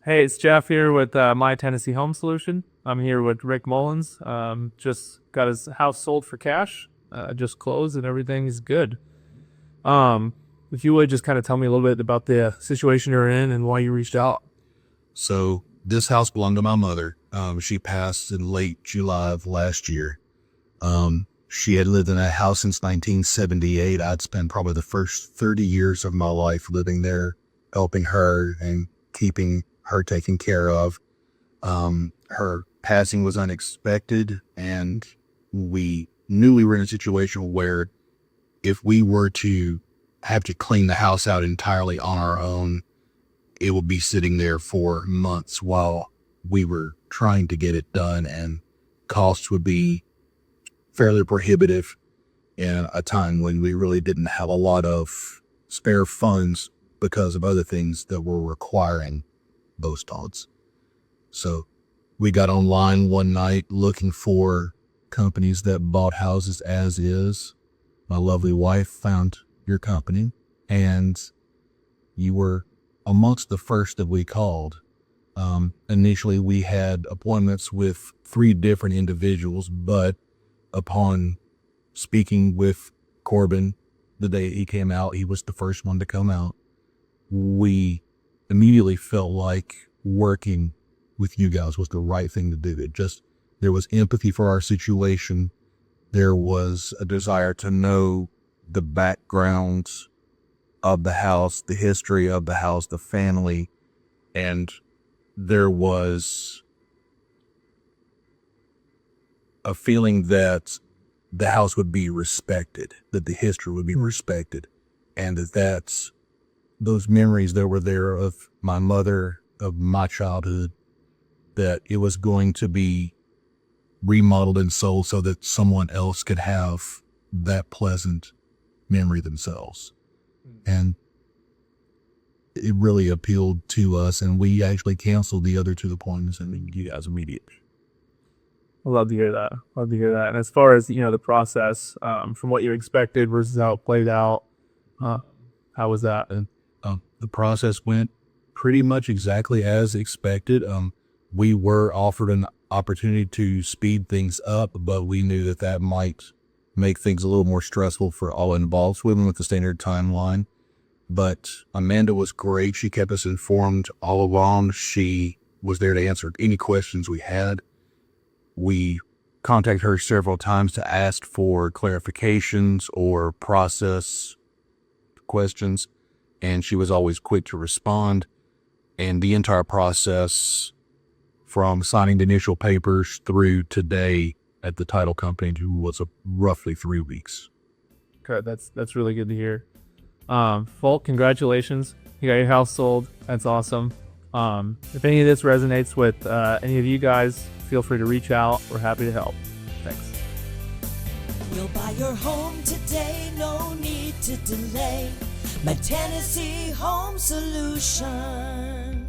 Hey, it's Jeff here with My Tennessee Home Solution. I'm here with Rick Mullins. Just got his house sold for cash. Just closed and everything is good. Um, if you would just kind of tell me a little bit about the situation you're in and why you reached out. So this house belonged to my mother. She passed in late July of last year. She had lived in that house since 1978. I'd spent probably the first 30 years of my life living there, helping her and keeping her taken care of. Her passing was unexpected, and we knew we were in a situation where if we were to have to clean the house out entirely on our own, it would be sitting there for months while we were trying to get it done, and costs would be fairly prohibitive in a time when we really didn't have a lot of spare funds because of other things that were requiring those odds. So we got online one night looking for companies that bought houses as is. My lovely wife found your company, and you were amongst the first that we called. Initially, we had appointments with 3 different individuals, but upon speaking with Corbin the day he came out, he was the first one to come out. We immediately felt like working with you guys was the right thing to do. There was empathy for our situation. There was a desire to know the background of the house, the history of the house, the family, and there was a feeling that the house would be respected, that the history would be respected, and that's those memories that were there of my mother, of my childhood, that it was going to be remodeled and sold so that someone else could have that pleasant memory themselves. And it really appealed to us, and we actually canceled the other 2 appointments and you guys immediately. I love to hear that. Love to hear that. And as far as the process, from what you expected versus how it played out, how was that? And the process went pretty much exactly as expected. We were offered an opportunity to speed things up, but we knew that that might make things a little more stressful for all involved. So we went with the standard timeline. But Amanda was great. She kept us informed all along. She was there to answer any questions we had. We contacted her several times to ask for clarifications or process questions, and she was always quick to respond. And the entire process, from signing the initial papers through today at the title company, was roughly 3 weeks. Okay, that's really good to hear. Folk, congratulations. You got your house sold. That's awesome. If any of this resonates with any of you guys, feel free to reach out. We're happy to help. Thanks. You'll buy your home today, no need to delay. My Tennessee Home Solution.